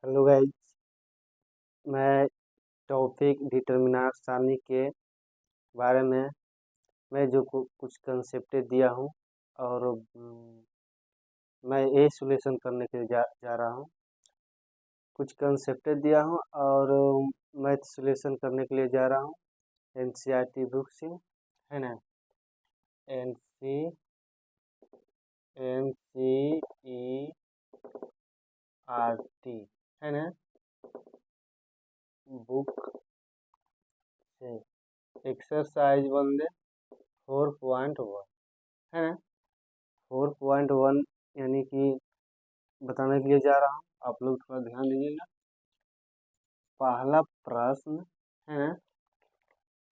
Hello guys. मैं topic determiner सारणी के बारे में मैं जो कुछ कंसेप्ट दिया हूँ और मैं ये सॉल्यूशन करने के लिए जा रहा हूँ। कुछ कंसेप्ट दिया हूँ और मैथ सॉल्यूशन करने के लिए जा रहा हूँ एनसीईआरटी बुक से, है ना। एनसीईआरटी है ना, बुक से एक्सरसाइज 4.1 है ना। 4.1 यानी कि बताने के लिए जा रहा हूँ, आप लोग थोड़ा ध्यान दीजिएगा। पहला प्रश्न है ना,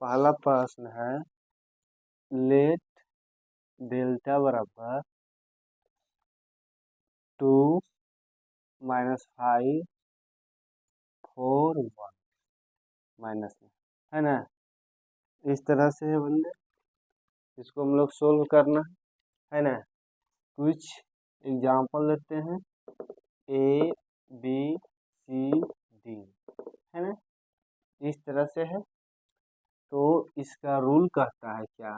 पहला प्रश्न है लेट डेल्टा बराबर 2 -5 4 1 माइनस में, है ना। इस तरह से है बंदे, इसको हम लोग सोल्व करना है ना। कुछ एग्जाम्पल लेते हैं A B C D, है ना, इस तरह से है। तो इसका रूल कहता है क्या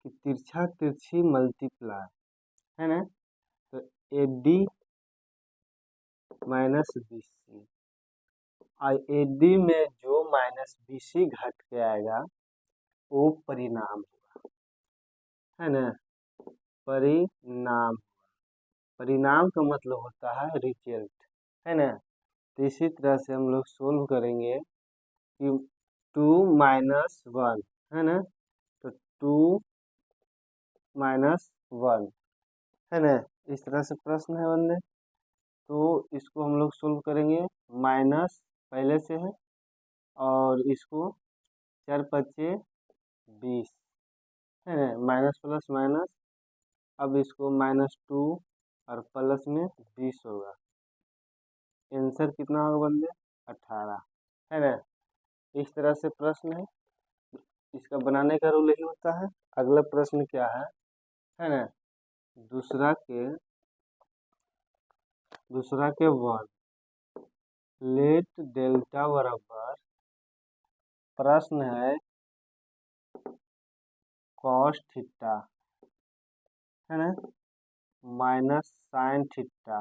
कि तिरछा तिरछी मल्टीप्लाई, है ना। तो AD माइनस BC, AD में जो माइनस BC घट के आएगा वो परिणाम होगा, है ना। परिणाम, परिणाम का मतलब होता है रिजल्ट, है ना। तो इसी तरह से हम लोग सोल्व करेंगे कि 2 -1 है ना, तो 2 -1 है ना। इस तरह से प्रश्न है बंदे। तो इसको हम लोग सोल्व करेंगे, माइनस पहले से है और इसको 4 पच्चे 20 है ना, माइनस प्लस माइनस। अब इसको -2 और प्लस में 20 होगा। आंसर कितना होगा बंदे? 18, है ना। इस तरह से प्रश्न है, इसका बनाने का रूल यही होता है। अगला प्रश्न क्या है ना, दूसरा के वर्ग लेट डेल्टा बराबर, प्रश्न है कॉस थीटा, है ना, माइनस साइन थीटा,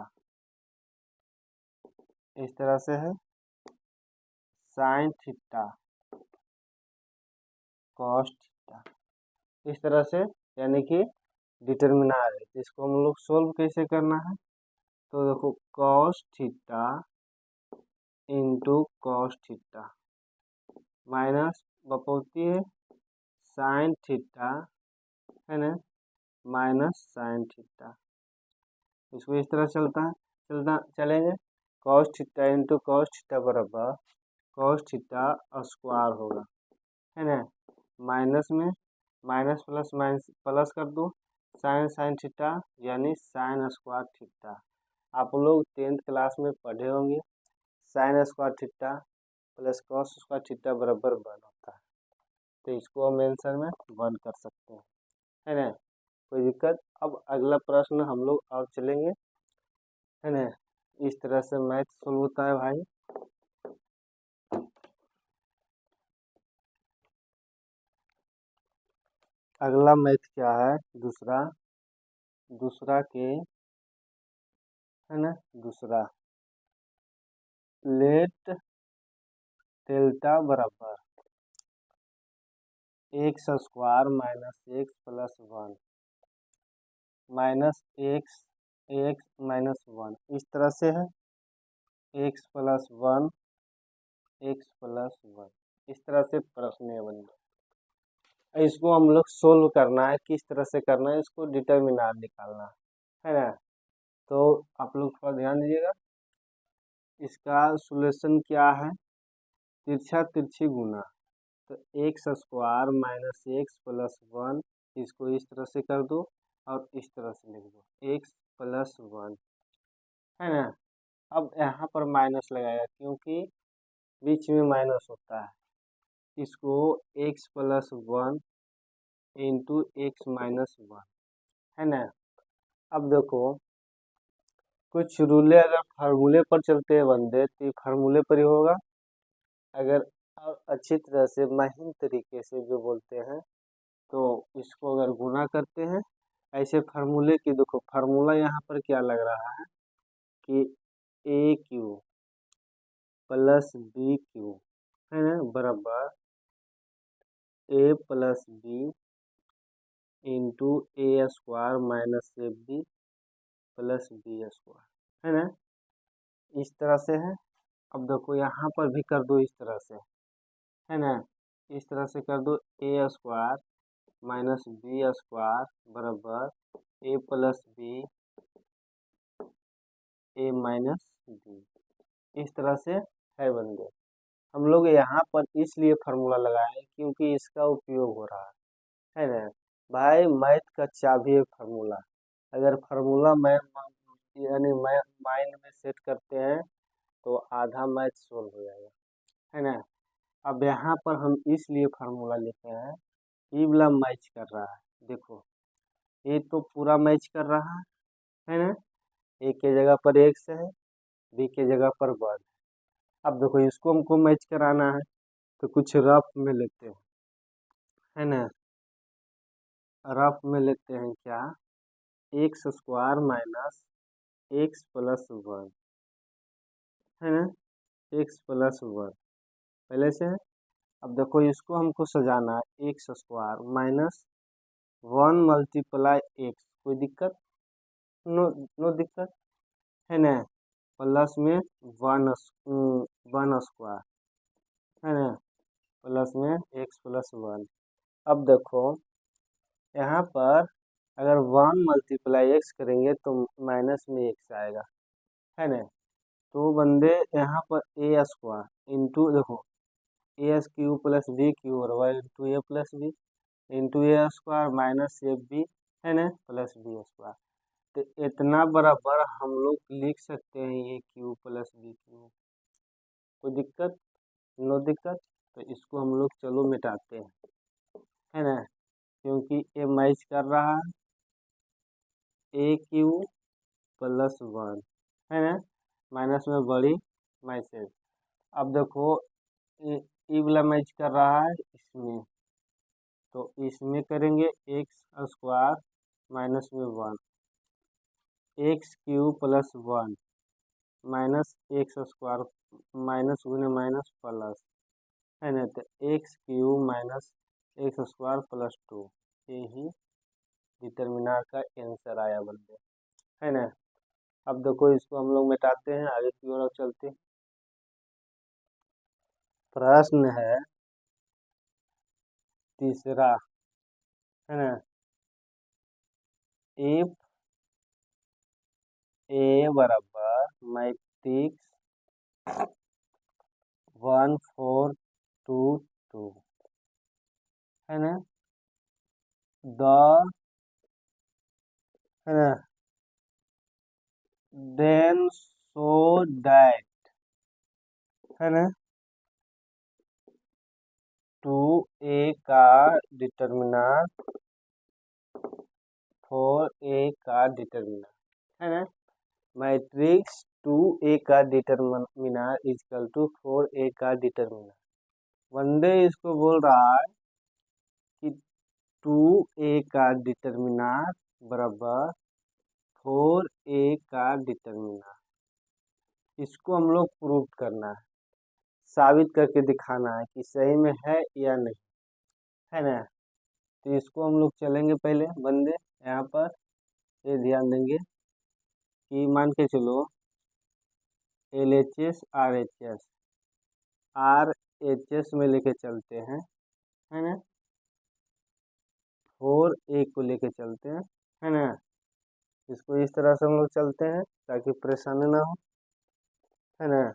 इस तरह से है साइन थीटा कॉस थीटा, इस तरह से, यानी कि डिटर्मिनर है। इसको हम लोग सोल्व कैसे करना है, तो देखो cos theta into cos theta minus बपौती है साइन थीटा, है ना, माइनस साइन थीटा। इसको इस तरह चलेंगे। Cos theta into cos theta बराबर कॉस थीटा स्क्वायर होगा, है ना। माइनस में माइनस प्लस माइनस प्लस कर दो, साइन थीटा यानी साइन स्क्वायर थीटा। आप लोग 10th क्लास में पढ़े होंगे, sine square theta plus cos square theta बराबर 1 होता है। तो इसको हम आंसर में 1 कर सकते हैं, है ना, कोई दिक्कत। अब अगला प्रश्न हम लोग और चलेंगे, है ना। इस तरह से मैथ सोल्व होता है भाई। अगला मैथ क्या है, दूसरा के, है ना, दूसरा लेट डेल्टा बराबर x square minus x plus 1 minus x minus 1, इस तरह से है एक्स प्लस 1 इस तरह से प्रश्न है बंदा। इसको हम लोग सोल्व करना है, किस तरह से करना है, इसको डिटर्मिनर निकालना है ना। तो आप लोग थोड़ा ध्यान दीजिएगा। इसका सॉल्यूशन क्या है, तिरछा तिरछी गुना, तो x square minus x plus 1, इसको इस तरह से कर दो और इस तरह से लिख दो एक्स प्लस 1, है ना। अब यहाँ पर माइनस लगाएगा क्योंकि बीच में माइनस होता है। इसको x plus 1 into x minus 1, है ना। अब देखो कुछ रूले अगर फार्मूले पर चलते हैं बंदे तो ये फार्मूले पर ही होगा। अगर और अच्छी तरह से महीन तरीके से जो बोलते हैं तो इसको अगर गुना करते हैं ऐसे फार्मूले की, देखो फार्मूला यहाँ पर क्या लग रहा है कि a cube plus b cube है ना बराबर a plus b into a square minus a b plus b square है ना, इस तरह से है। अब देखो यहाँ पर भी कर दो इस तरह से, है ना, इस तरह से कर दो ए स्क्वायर माइनस बी स्क्वायर बराबर a plus B A minus B, इस तरह से है बंदे। हम लोग यहाँ पर इसलिए फार्मूला लगाए क्योंकि इसका उपयोग हो रहा है ना भाई, मैथ का चाबी है फार्मूला। अगर फार्मूला मैं यानी मैं माइंड में सेट करते हैं तो आधा मैथ सोल्व हो जाएगा, है ना। अब यहाँ पर हम इसलिए फार्मूला लेते हैं, ये वाला मैच कर रहा है, देखो ये तो पूरा मैच कर रहा है ना, ए के जगह पर एक्स है, बी के जगह पर वन। अब देखो इसको हमको मैच कराना है तो कुछ रफ में लेते हैं, है ना, रफ में लेते हैं क्या, x square minus x plus one, है ना, एक्स प्लस वन पहले से है। अब देखो इसको हमको सजाना है x square minus one multiply x, कोई दिक्कत, नो नो दिक्कत, है ना, प्लस में वन वन स्क्वायर, है ना, प्लस में एक्स प्लस वन। अब देखो यहाँ पर अगर वन मल्टीप्लाई एक्स करेंगे तो माइनस में एक्स आएगा, है ना। तो बंदे यहाँ पर ए स्क्वायर इंटू देखो a s cube plus b cube और into a plus b into a square minus a b, है ना, प्लस बी स्क्वायर। तो इतना बराबर हम लोग लिख सकते हैं ये क्यू प्लस बी क्यू, कोई दिक्कत, नो दिक्कत। तो इसको हम लोग चलो मिटाते हैं, है ना, क्योंकि ये मैच कर रहा है ए क्यू प्लस वन, है ना, माइनस में बड़ी मैसेज। अब देखो ये वाला मैच कर रहा है इसमें, तो इसमें करेंगे एक्स स्क्वायर माइनस में one, x Q plus one minus x square minus गुने माइनस प्लस, है ना, तो x Q minus x square plus two, यही डिटर्मिनर का आंसर आया बंदे, है ना। अब देखो इसको हम लोग मिटाते हैं, आगे की ओर चलते हैं। प्रश्न है तीसरा, है ना, इफ ए बराबर मैट्रिक्स 1422, है ना, द, है ना, देन सो दैट, है ना, टू ए का डिटर्मिनर फोर ए का डिटर्मिनर, है ना, मैट्रिक्स टू ए का डिटर्मिनर इजकल टू फोर ए का डिटर्मिनर। वनडे इसको बोल रहा है कि टू ए का डिटर्मिनर बराबर फोर ए का डिटर्मिनर, इसको हम लोग प्रूव करना है, साबित करके दिखाना है कि सही में है या नहीं, है ना। तो इसको हम लोग चलेंगे पहले बंदे यहाँ पर, ये ध्यान देंगे कि मान के चलो L H S R H S में लेके चलते हैं, है ना, फोर ए को लेके चलते हैं, है ना, इसको इस तरह से हम लोग चलते हैं ताकि परेशानी ना हो, है ना।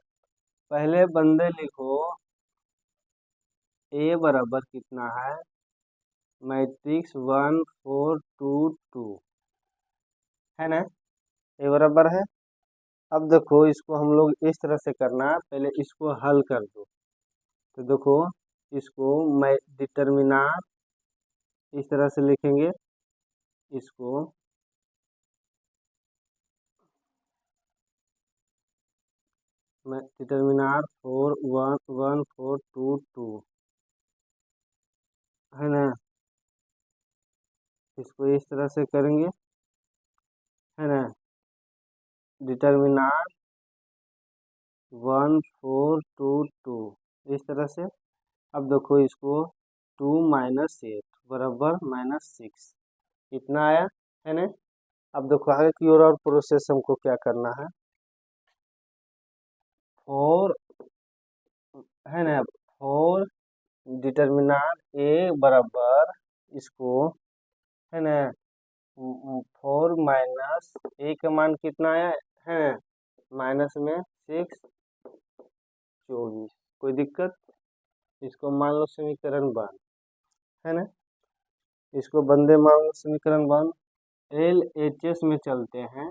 पहले बंदे लिखो ए बराबर कितना है, मैट्रिक्स 1422, है ना, ए बराबर है। अब देखो इसको हम लोग इस तरह से करना है, पहले इसको हल कर दो, तो देखो इसको मैं डिटर्मिनर इस तरह से लिखेंगे, इसको डिटर्मिनार 4 1 1 4 2 2 है ना। इसको इस तरह से करेंगे, है ना। डिटर्मिनार 1 4 2 2 इस तरह से। अब देखो इसको 2 माइनस 8 बराबर -6 इतना आया, है ना। अब देखो आगे की और प्रोसेस हमको क्या करना है। 4 है ना, 4 डिटर्मिनार ए बराबर इसको, है ना, 4 माइनस ए का मान कितना आया है, माइनस में 6 24। कोई दिक्कत, इसको मान लो समीकरण 1, है ना। इसको बंदे मान लो समीकरण 1। LHS में चलते हैं,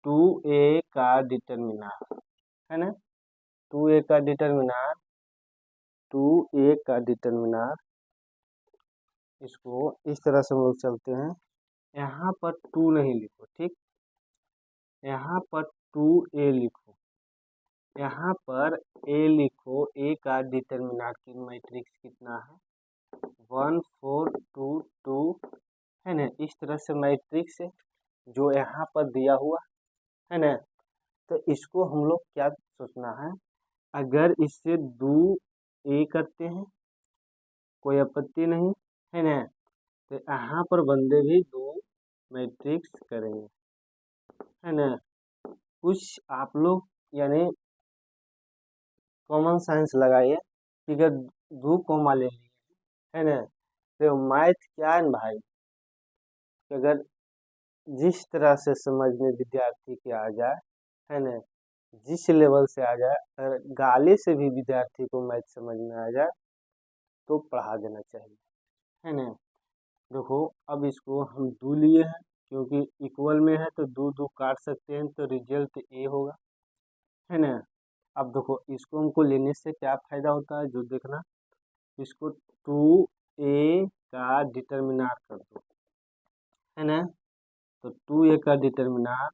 2a का डिटर्मिनार, है ना। 2a का डिटर्मिनार, 2a का डिटर्मिनार इसको इस तरह से हम लोग चलते हैं। यहाँ पर 2 नहीं लिखो, ठीक। यहाँ पर 2a लिखो, यहाँ पर a लिखो। a का डिटर्मिनार की मैट्रिक्स कितना है, 1 4 2 2, है ना। इस तरह से मैट्रिक्स जो यहाँ पर दिया हुआ है ना, तो इसको हम लोग क्या सोचना है, अगर इससे 2 a करते हैं कोई आपत्ति नहीं, है ना। तो यहाँ पर बंदे भी 2 मैट्रिक्स करेंगे, है ना। कुछ आप लोग यानी कॉमन साइंस लगाइए कि अगर 2 कॉमा ले लिए, है ना, तो मैथ क्या है ना भाई, कि अगर जिस तरह से समझ में विद्यार्थी के आ जाए, है ना, जिस लेवल से आ जाए, अगर गाली से भी विद्यार्थी को मैथ समझ में आ जाए तो पढ़ा देना चाहिए, है ना। देखो अब इसको हम 2 लिए हैं, क्योंकि इक्वल में है तो 2 2 काट सकते हैं, तो रिजल्ट ए होगा, है ना। अब देखो इसको हमको लेने से क्या फायदा होता है, जो देखना, इसको 2a का डिटर्मिनार कर दो, है ना। तो 2a का डिटर्मिनार,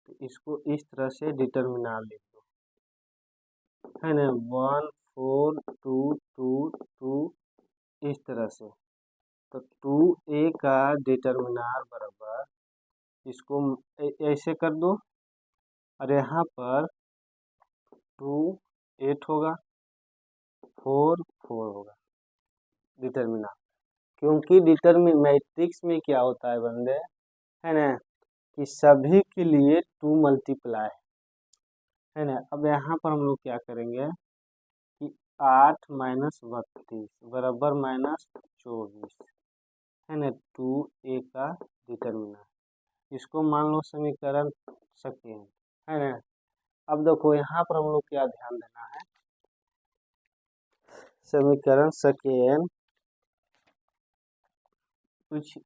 तो इसको इस तरह से डिटर्मिनार लिख दो, है ना। 1 4 2 2 2 इस तरह से। तो 2a का डिटर्मिनार बराबर इसको ऐसे कर दो, और यहाँ पर 2 8 होगा, 4 4 होगा डिटर्मिनार। क्योंकि मैट्रिक्स में क्या होता है बंदे, है ना, कि सभी के लिए 2 मल्टीप्लाई है ना। अब यहाँ पर हम लोग क्या करेंगे कि 8 माइनस 32 बराबर -24, है ना। 2a का डिटर्मिनार, इसको मान लो समीकरण सेकेंड, है ना। अब देखो यहाँ पर हम लोग क्या ध्यान देना है, समीकरण सेकेंड कुछ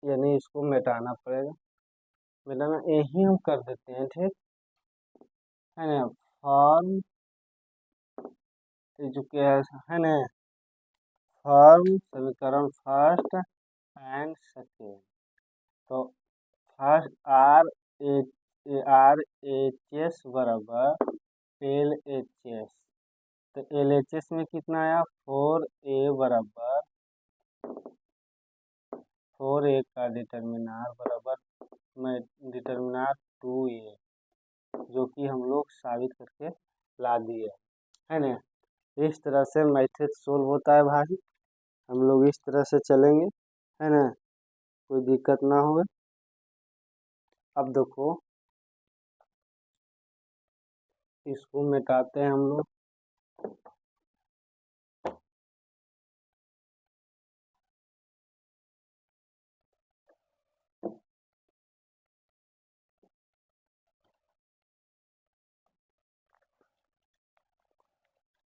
यानी इसको मिटाना पड़ेगा, मिटाना यही हम कर देते हैं, ठीक, है ना। फॉर्म एजुकेशन, है ना, फॉर्म समीकरण फर्स्ट एंड सेकेंड। तो फर्स्ट RHS बराबर LHS, तो LHS में कितना आया, 4a बराबर 4a का डिटर्मिनार बराबर में डिटर्मिनार 2a, जो कि हम लोग साबित करके ला दिए, है ना। इस तरह से मैथड सोल्व होता है भाई, हम लोग इस तरह से चलेंगे, है ना, कोई दिक्कत ना हो। अब देखो इसको मिटाते हैं हम लोग,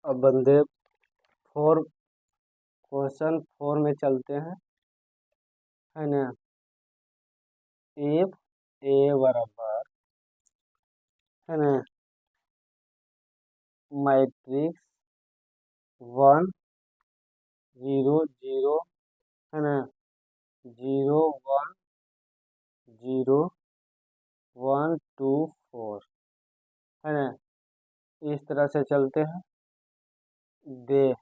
अब बंदे 4 क्वेश्चन 4 में चलते हैं, है ना। इफ a बराबर, है ना, मैट्रिक्स 1 0 0, है ना, 0 1 0 1 2 4, इस तरह से चलते हैं। दे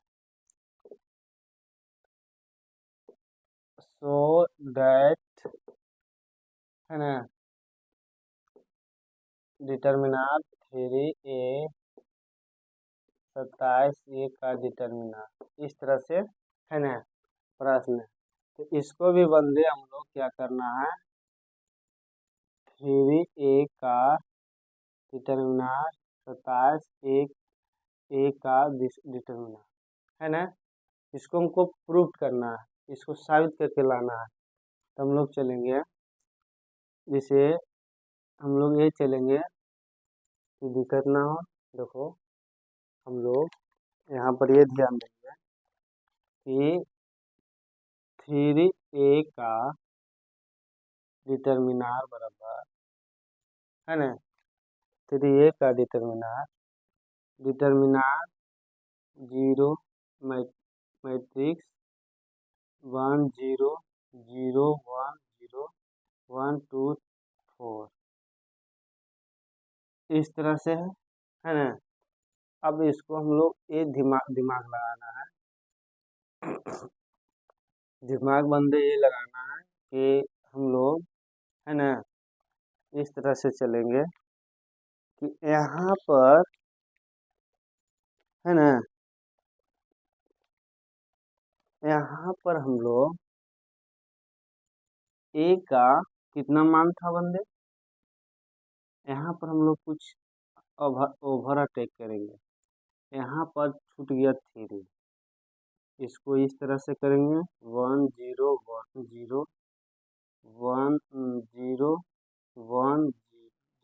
सो दैट, है ना, डिटर्मिनार 3a 27a का डिटर्मिनार, इस तरह से, है ना, प्रश्न। तो इसको भी बंदे हम लोग क्या करना है, 3a का डिटर्मिनार 27a का डिटर्मिनार, है ना, इसको हमको प्रूव करना है, इसको साबित करके लाना है। तो हम लोग चलेंगे, जैसे हम लोग ये चलेंगे कि दिक्कत ना हो। देखो हम लोग यहाँ पर ये ध्यान देंगे कि 3a का डिटर्मिनार बराबर, है ना, 3a का डिटर्मिनार, डिटर्मिनार 0 मैट्रिक्स 1 0 0 1 0 1 2 4, इस तरह से है ना। अब इसको हम लोग ये दिमाग लगाना है, दिमाग बंदे ये लगाना है कि हम लोग, है ना, इस तरह से चलेंगे कि यहाँ पर, है ना, यहाँ पर हम लोग a का कितना मान था बंदे, यहाँ पर हम लोग कुछ ओवर अटैक करेंगे। यहाँ पर छूट गया 3, इसको इस तरह से करेंगे 1 0 1 0 1 0 1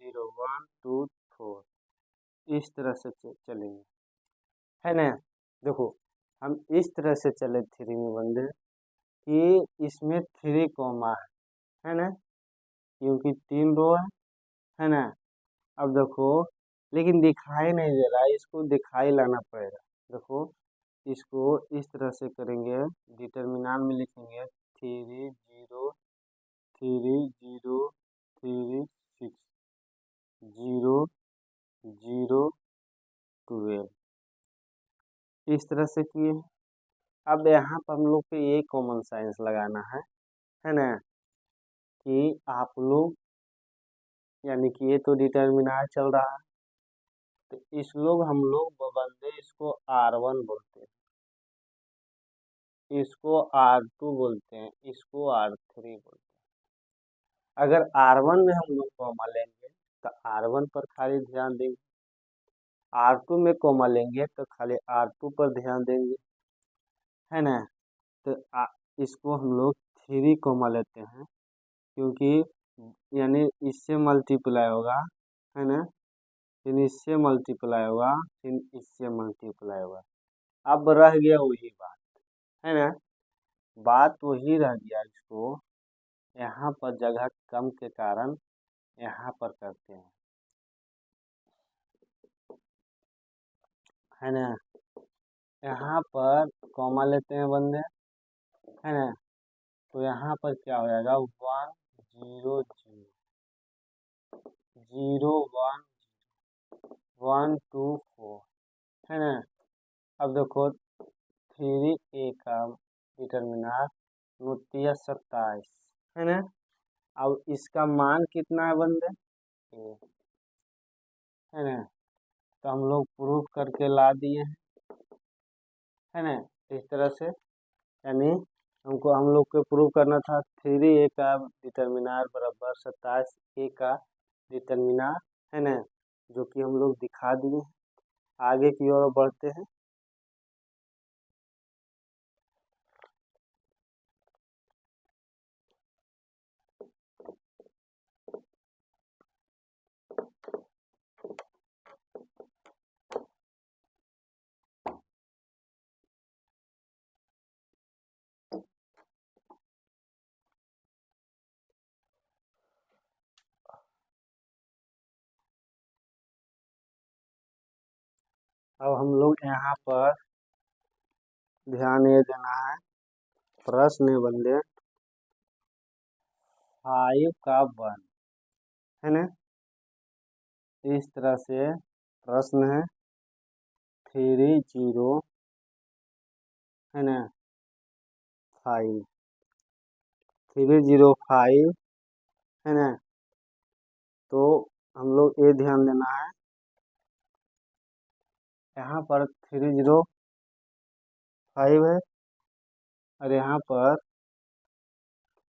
0 1 2 4, इस तरह से चलेंगे, है ना। देखो हम इस तरह से चले 3 में बंदे कि इसमें 3 कॉमा है ना, क्योंकि 3 रो है ना। अब देखो लेकिन दिखाई नहीं दे रहा है, इसको दिखाई लाना पड़ेगा। देखो इसको इस तरह से करेंगे, डिटर्मिनांट में लिखेंगे 3 0 3 0 3 6 0 0 12, इस तरह से किए। अब यहाँ पर हम लोग को ये कॉमन साइंस लगाना है ना, कि आप लोग, यानी कि ये तो डिटर्मिनांट चल रहा है, तो इस लोग हम लोग बंदे इसको R1 बोलते हैं, इसको R2 बोलते हैं, इसको R3 बोलते हैं। अगर R1 में हम लोग कॉमा लेंगे तो R1 पर खाली ध्यान देंगे, R2 में कॉमा लेंगे तो खाली R2 पर ध्यान देंगे, है ना। तो इसको हम लोग 3 कॉमा लेते हैं, क्योंकि यानी इससे मल्टीप्लाई होगा, है ना, फिर इससे मल्टीप्लाई होगा, फिर इससे मल्टीप्लाई होगा। अब रह गया वही बात, है ना, बात वही रह गया। इसको यहाँ पर जगह कम के कारण यहाँ पर करते हैं, है ना, यहाँ पर कॉमा लेते हैं बंदे, है ना। तो यहाँ पर क्या हो जाएगा 1 0 0 0 1 1 2 4, है ना। अब देखो 3a का डिटर्मिनांट 29 27, है ना। अब इसका मान कितना है बंदे, है ना। तो हम लोग प्रूफ करके ला दिए हैं, है ना, इस तरह से। यानी हम लोग को प्रूव करना था 3a का डिटर्मिनार बराबर 27a का डिटर्मिनार, है ना, जो कि हम लोग दिखा दिए। आगे की ओर बढ़ते हैं। अब हम लोग यहाँ पर ध्यान ये देना है, प्रश्न है बंदे 5 का 1, है ना, इस तरह से प्रश्न है। 30 है ना 5 305 है ना। तो हम लोग ये ध्यान देना है, यहाँ पर 305 है और यहाँ पर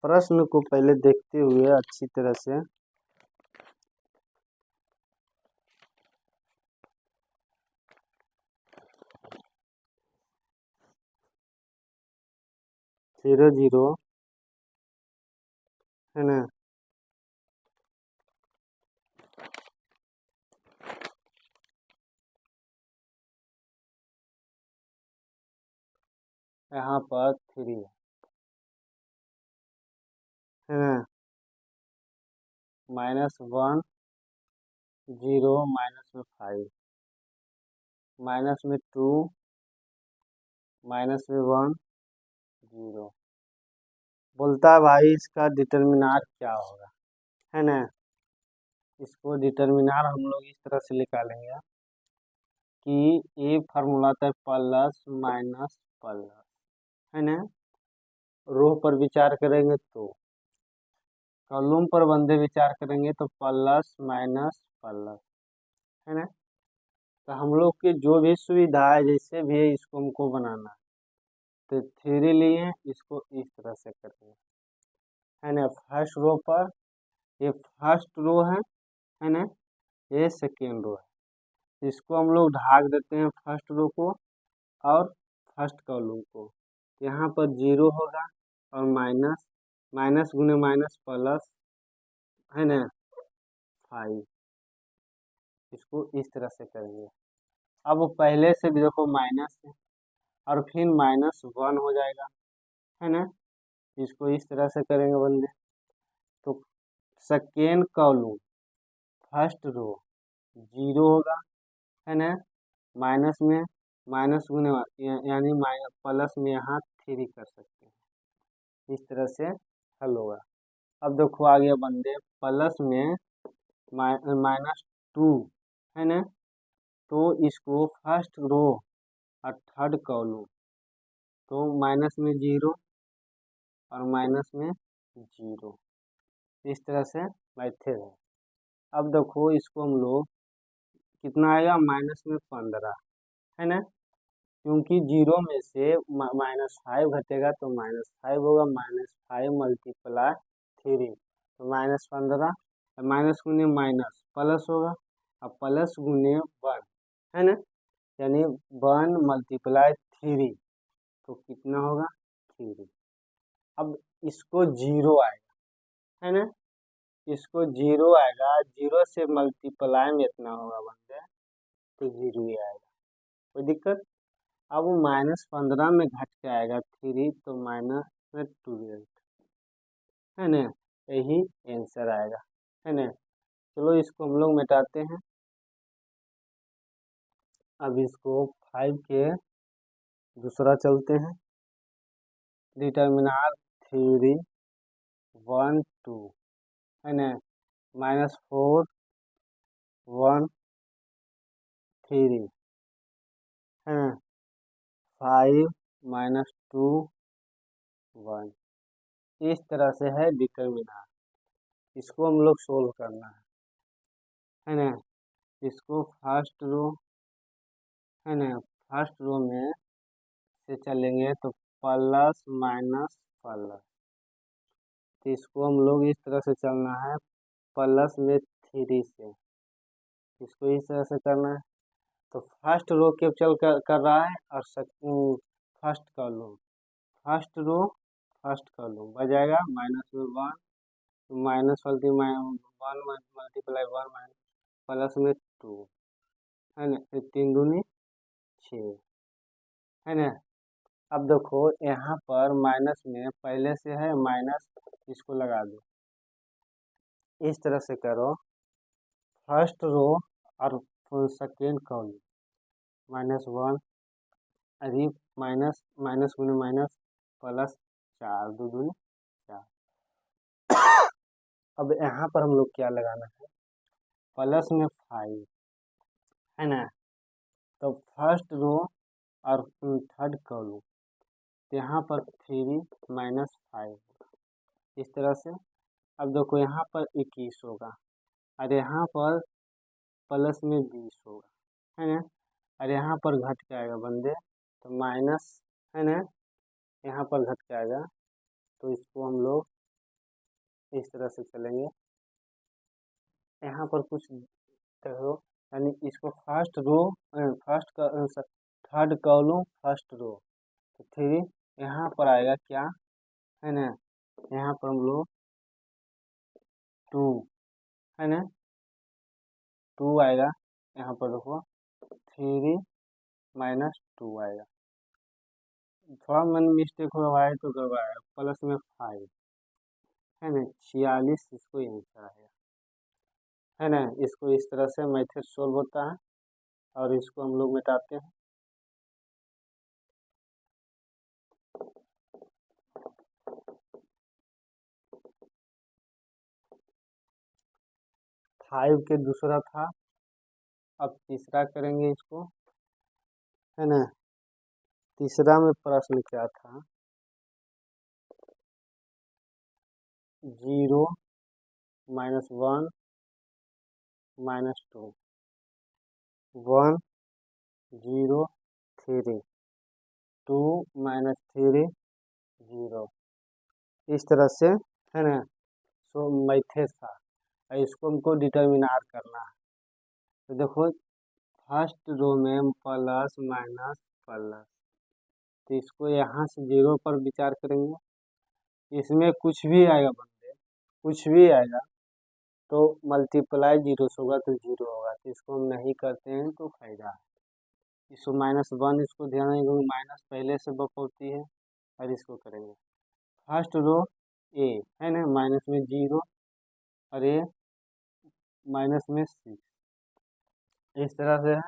प्रश्न को पहले देखते हुए अच्छी तरह से 00 है ना यहाँ पर 3 है ना -1 0 माइनस में 5 माइनस में 2 माइनस में 1 0 बोलता है भाई इसका डिटरमिनार क्या होगा है ना। इसको डिटरमिनार हम लोग इस तरह से निकालेंगे कि ये फार्मूला था प्लस माइनस प्लस है ना। रो पर विचार करेंगे तो, कॉलम पर बंदे विचार करेंगे तो प्लस माइनस प्लस है ना। तो हम लोग की जो भी सुविधा है जैसे भी है इसको हमको बनाना है, तो 3 लिए इसको इस तरह से करेंगे है ना। फर्स्ट रो पर ये फर्स्ट रो है ना, ये सेकेंड रो है। इसको हम लोग ढाक देते हैं फर्स्ट रो को और फर्स्ट कॉलम को। यहाँ पर 0 होगा और माइनस माइनस गुने माइनस प्लस है ना 5। इसको इस तरह से करेंगे। अब पहले से भी देखो माइनस है और फिर -1 हो जाएगा है ना। इसको इस तरह से करेंगे बंदे। तो सेकेंड कॉलम फर्स्ट रो 0 होगा है ना, माइनस में माइनस गुने यानी प्लस में यहाँ 3 कर सकते हैं। इस तरह से हल होगा। अब देखो आ गया बंदे प्लस में -2 है ना। तो इसको फर्स्ट रो और थर्ड कॉलम तो माइनस में 0 और माइनस में 0 इस तरह से मैथड है। अब देखो इसको हम लोग कितना आएगा -15 है ना, क्योंकि 0 में से -5 घटेगा तो -5 होगा। -5 मल्टीप्लाई 3 तो -15 माइनस गुने माइनस प्लस होगा और प्लस गुने 1 है ना, यानी 1 मल्टीप्लाई 3 तो कितना होगा 3। अब इसको 0 आएगा है ना, इसको 0 आएगा, 0 से मल्टीप्लाई में इतना होगा बंदे तो 0 ही आएगा, कोई दिक्कत। अब वो -15 में घट के आएगा 3 तो -2 है ना, यही आंसर आएगा है ना। चलो इसको हम लोग मिटाते हैं। अब इसको 5 के दूसरा चलते हैं। डिटरमिनार 3 1 2 है ना, -4 1 3 है ना, 5 -2 1 इस तरह से है डिटरमिनार। इसको हम लोग सोल्व करना है ना। इसको फर्स्ट रो है ना, फर्स्ट रो में से चलेंगे तो प्लस माइनस प्लस, तो इसको हम लोग इस तरह से चलना है प्लस में 3 से, इसको इस तरह से करना है। तो फर्स्ट रो कैप्चर कर रहा है और first column first row first column बच जाएगा -1 माइनस वाली 1 मल्टीप्लाई 1 माइनस प्लस में 2 है ना, 3 दूनी 6 है ना। अब देखो यहाँ पर माइनस में पहले से है माइनस, इसको लगा दो इस तरह से करो। फर्स्ट रो और सेकेंड कॉलम -1 अभी माइनस माइनस गुने माइनस प्लस 4 दो दूनी 4। अब यहाँ पर हम लोग क्या लगाना है, प्लस में 5 है ना, तो फर्स्ट रो और थर्ड कॉलम, यहाँ पर 3 माइनस 5 इस तरह से। अब देखो यहाँ पर 21 होगा और यहाँ पर प्लस में 20 होगा, है ना। और यहाँ पर घट के आएगा बंदे, तो माइनस, है ना, यहाँ पर घट के आएगा। तो इसको हम लोग इस तरह से चलेंगे। यहाँ पर कुछ देखो, यानी इसको फर्स्ट रो, फर्स्ट का थर्ड कॉलम फर्स्ट रो, तो 3 यहाँ पर आएगा क्या, है ना। यहाँ पर हम लोग 2, है ना, 2 आएगा। यहाँ पर देखो 3 माइनस 2 आएगा। थोड़ा मन मिस्टेक हुआ है तो गड़बड़ा है, प्लस में 5, है ना, 46 इसको यहीं पर आएगा, है ना। इसको इस तरह से मैथड सोल्व होता है और इसको हम लोग मिटाते हैं। फाइव के दूसरा था, अब तीसरा करेंगे इसको, है ना। तीसरा में प्रश्न क्या था, 0 माइनस 1 माइनस 2, 1 0 3, 2 माइनस 3 0, इस तरह से, है ना। सो मैथड था, इसको हमको डिटर्मिनार करना है। तो देखो फर्स्ट रो में प्लस माइनस प्लस, तो इसको यहाँ से 0 पर विचार करेंगे। इसमें कुछ भी आएगा बंदे, कुछ भी आएगा तो मल्टीप्लाई 0 से होगा तो 0 होगा, तो इसको हम नहीं करते हैं तो फायदा है। इसको -1, इसको ध्यान रखिए क्योंकि माइनस पहले से बपौती है। और इसको करेंगे फर्स्ट रो ए, है ना, माइनस में 0 और ए माइनस में 6, इस तरह से है।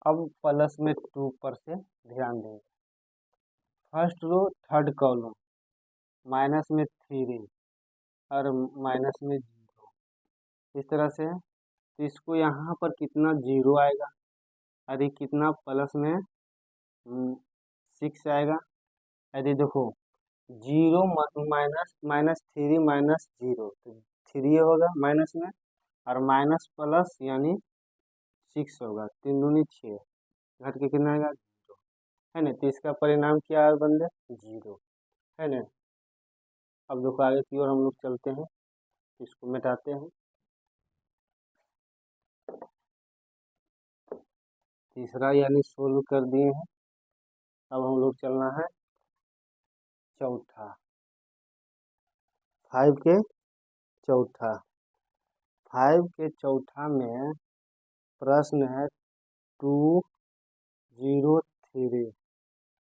अब प्लस में 2 पर से ध्यान देंगे। First row third column minus में 3 और माइनस में 0, इस तरह से है। तो इसको यहाँ पर कितना 0 आएगा और ये कितना प्लस में 6 आएगा। यदि देखो 0 माइनस माइनस 3 माइनस 0, तो 3 होगा माइनस में और माइनस प्लस यानी 6 होगा, 3 दूनी 6, घट के कितना आएगा 0, है ना। तो इसका परिणाम क्या है बंदे, 0, है ना। अब देखो आगे की ओर हम लोग चलते हैं, इसको मिटाते हैं। तीसरा यानी सोल्व कर दिए हैं। अब हम लोग चलना है चौथा, 5 के चौथा। 5 के चौथा में प्रश्न है 2 0 3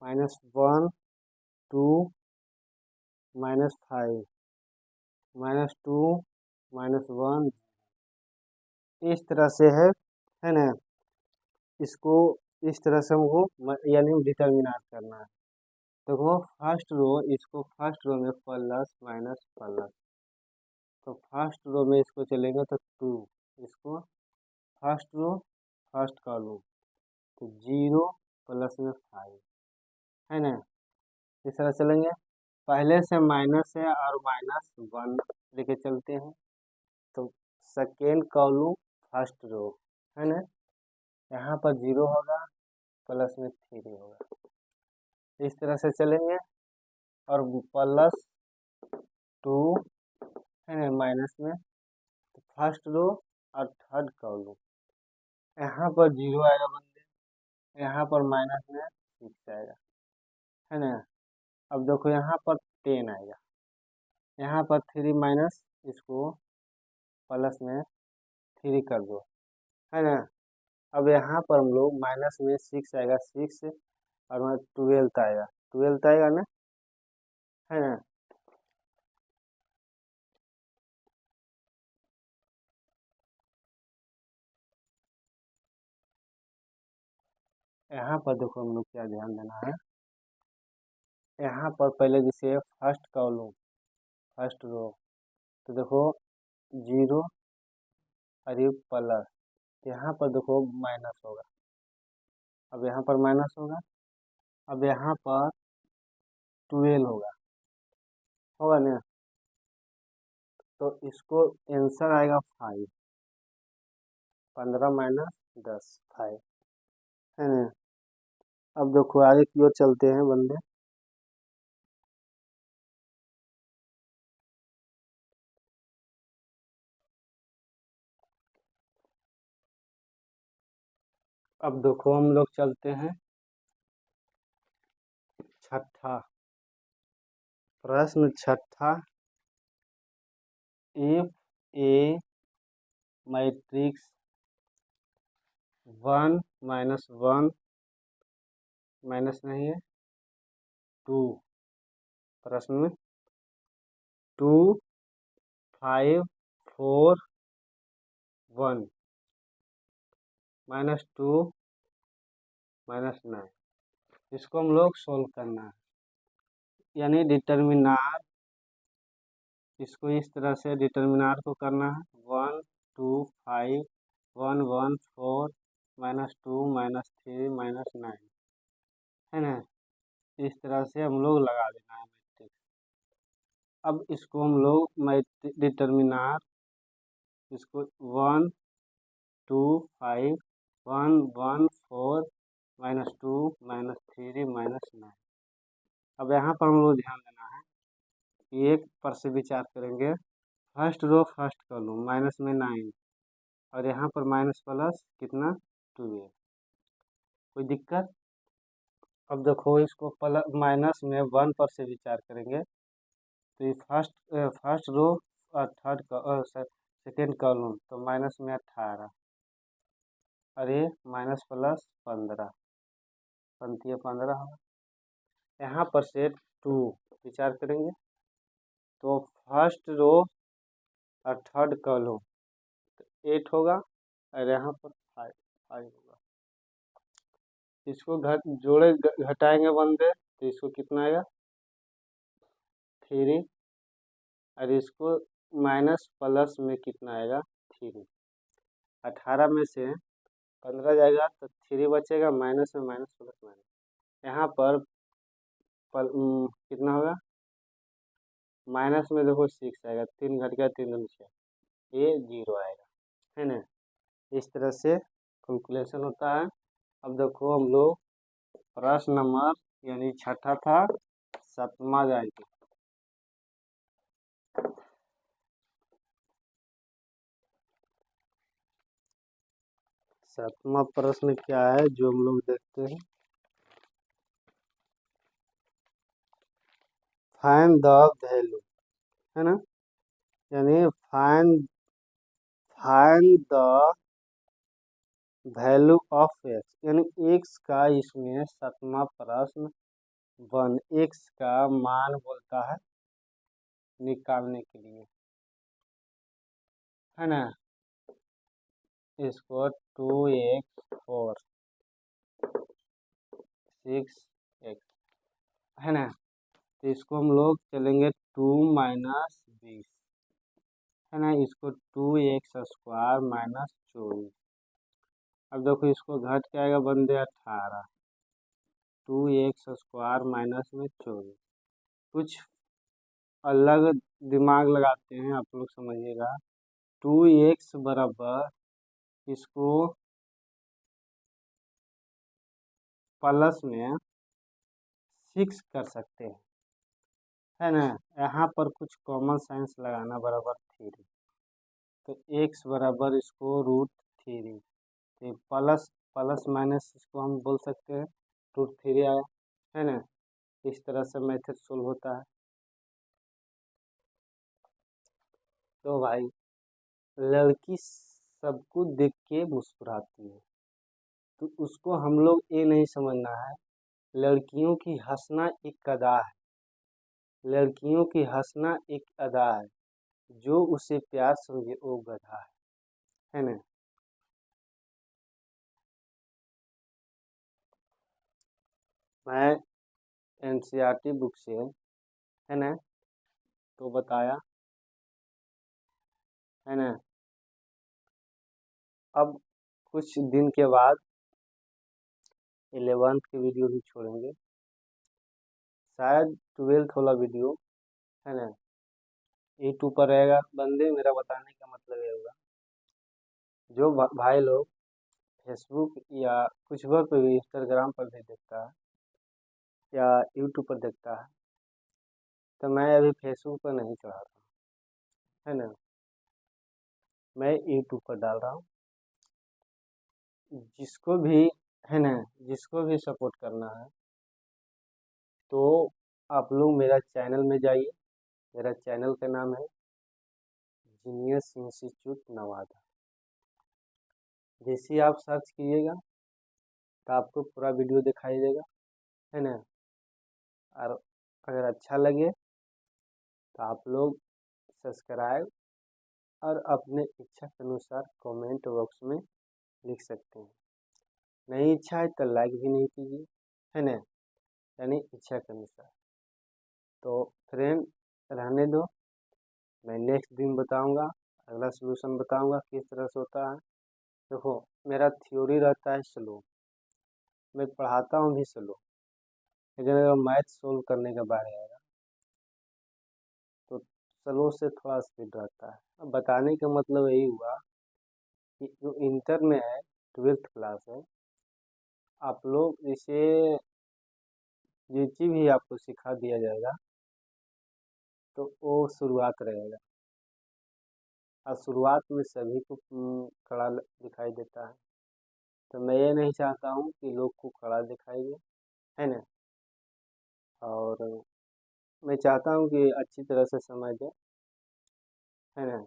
माइनस 1 2 माइनस 5 माइनस 2 माइनस 1, इस तरह से है ना। इसको इस तरह से हमको यानी डिटर्मिनाट करना है। देखो फर्स्ट रो, इसको फर्स्ट रो में प्लस माइनस प्लस, तो फर्स्ट रो में इसको चलेगा तो 2, इसको फर्स्ट रो फर्स्ट कॉलम, तो 0 प्लस में 5, है ना। इस तरह चलेंगे। पहले से माइनस है और माइनस 1 लेके चलते हैं, तो सेकेंड कॉलम फर्स्ट रो, है ना। यहाँ पर 0 होगा प्लस में 3 होगा, इस तरह से चलेंगे। और प्लस 2, है ना, माइनस में, तो फर्स्ट रो और थर्ड कॉलम, यहाँ पर 0 आएगा बंदे, यहाँ पर माइनस में 6 आएगा, है ना। अब देखो यहाँ पर 10 आएगा, यहाँ पर 3 माइनस, इसको प्लस में 3 कर दो, है ना। अब यहाँ पर हम लोग माइनस में 6 आएगा, 6 और 12 आएगा, 12 आएगा ना, है ना। यहाँ पर देखो हम लोग क्या ध्यान देना है। यहाँ पर पहले जैसे फर्स्ट कॉलम फर्स्ट रो, तो देखो 0 और ये प्लस, यहाँ पर देखो माइनस होगा, अब यहाँ पर माइनस होगा, अब यहाँ पर 12 होगा ना, तो इसको आंसर आएगा 5। 15 माइनस 10 5 है ना। अब देखो आगे की ओर चलते हैं बंदे। अब देखो हम लोग चलते हैं छठा प्रश्न। छठा, if A matrix 1 minus 1 minus नहीं है 2, प्रश्न में 2 5 4 1 -2 -9, इसको हम लोग सोल्व करना है, यानी डिटर्मिनार। इसको इस तरह से डिटर्मिनार को करना है 1 2 5 1 1 4 -2 -3 -9 है ना। इस तरह से हम लोग लगा देना है मैट्रिक्स। अब इसको हम लोग डिटर्मिनार, इसको 1 2 5 1 1 4 -2 -3 -9। अब यहाँ पर हम लोग ध्यान देना है, एक पर से विचार करेंगे। First row first column minus में 9 और यहाँ पर माइनस प्लस कितना 2 कोई दिक्कत। अब देखो इसको प्लस माइनस में 1 पर से विचार करेंगे, तो ये फर्स्ट रो और थर्ड सेकेंड कॉलम तो माइनस में 18 और ये माइनस प्लस 15 15 होगा। यहाँ पर से 2 विचार करेंगे तो फर्स्ट रो और थर्ड कॉलम तो 8 होगा और यहाँ पर 5 होगा। इसको जोड़े घटाएंगे बंदे तो इसको कितना आएगा 3 और इसको माइनस प्लस में कितना आएगा 3। 18 में से 15 जाएगा तो 3 बचेगा, माइनस में माइनस प्लस माइनस। यहाँ पर कितना होगा माइनस में देखो 6 आएगा, 3 घट गया 3 दूनी 6, ये 0 आएगा है ना। इस तरह से कैलकुलेशन होता है। अब देखो हम लोग प्रश्न नंबर यानी छठा था, सातवां जाएंगे। सातवां प्रश्न क्या है जो हम लोग देखते हैं, फाइंड द वैल्यू है ना, यानी find the value of x, यानी एक्स का इसमें सातवां प्रश्न 1 एक्स का मान बोलता है निकालने के लिए है ना। इसको 2x 4 6x है ना, तो इसको हम लोग चलेंगे 2 माइनस 20 है ना, इसको 2x² माइनस 24। अब देखो इसको घट के आएगा बंदे 18, 2x² माइनस में 24। कुछ अलग दिमाग लगाते हैं आप लोग समझिएगा, 2x बराबर इसको प्लस में 6 कर सकते हैं है ना। यहाँ पर कुछ कॉमन साइंस लगाना बराबर 3, तो x बराबर इसको √3, तो प्लस प्लस माइनस इसको हम बोल सकते हैं √3 आया है ना। इस तरह से मेथड सोल्व होता है। तो भाई लड़की सबको देख के मुस्कुराती है, तो उसको हम लोग ये नहीं समझना है लड़कियों की हंसना एक अदा है, लड़कियों की हंसना एक अदा है, जो उसे प्यार समझे वो गधा है ना। मैं एनसीईआरटी बुक से है ना तो बताया है ना। अब कुछ दिन के बाद 11th के वीडियो भी छोड़ेंगे, शायद 12th वाला वीडियो है ना यूट्यूब पर रहेगा। बंदे मेरा बताने का मतलब ये होगा, जो भाई लोग फेसबुक या कुछ पर भी इंस्टाग्राम पर भी देखता है या यूट्यूब पर देखता है, तो मैं अभी फेसबुक पर नहीं चढ़ा रहा हूँ, है ना, मैं यूट्यूब पर डाल रहा हूँ। जिसको भी है ना, जिसको भी सपोर्ट करना है तो आप लोग मेरा चैनल में जाइए। मेरा चैनल का नाम है जीनियस इंस्टीट्यूट नवादा। जैसे ही आप सर्च कीजिएगा तो आपको पूरा वीडियो दिखाई देगा, है ना। और अगर अच्छा लगे तो आप लोग सब्सक्राइब और अपने इच्छा के अनुसार कमेंट बॉक्स में लिख सकते हैं। नहीं इच्छा है तो लाइक भी नहीं कीजिए, है ना, यानी इच्छा के अनुसार। तो फ्रेंड रहने दो, मैं नेक्स्ट दिन बताऊंगा, अगला सलूशन बताऊंगा किस तरह से होता है। देखो मेरा थ्योरी रहता है स्लो, मैं पढ़ाता हूँ भी स्लो, लेकिन अगर मैथ सोल्व करने का बारे आएगा तो स्लो से थोड़ा स्पीड रहता है। अब बताने का मतलब यही हुआ कि जो इंटर में है, 12th क्लास है, आप लोग इसे जिस भी आपको सिखा दिया जाएगा तो वो शुरुआत रहेगा, और शुरुआत में सभी को खड़ा दिखाई देता है। तो मैं ये नहीं चाहता हूँ कि लोग को खड़ा दिखाई दे, है ना, और मैं चाहता हूँ कि अच्छी तरह से समझ जाए, है ना।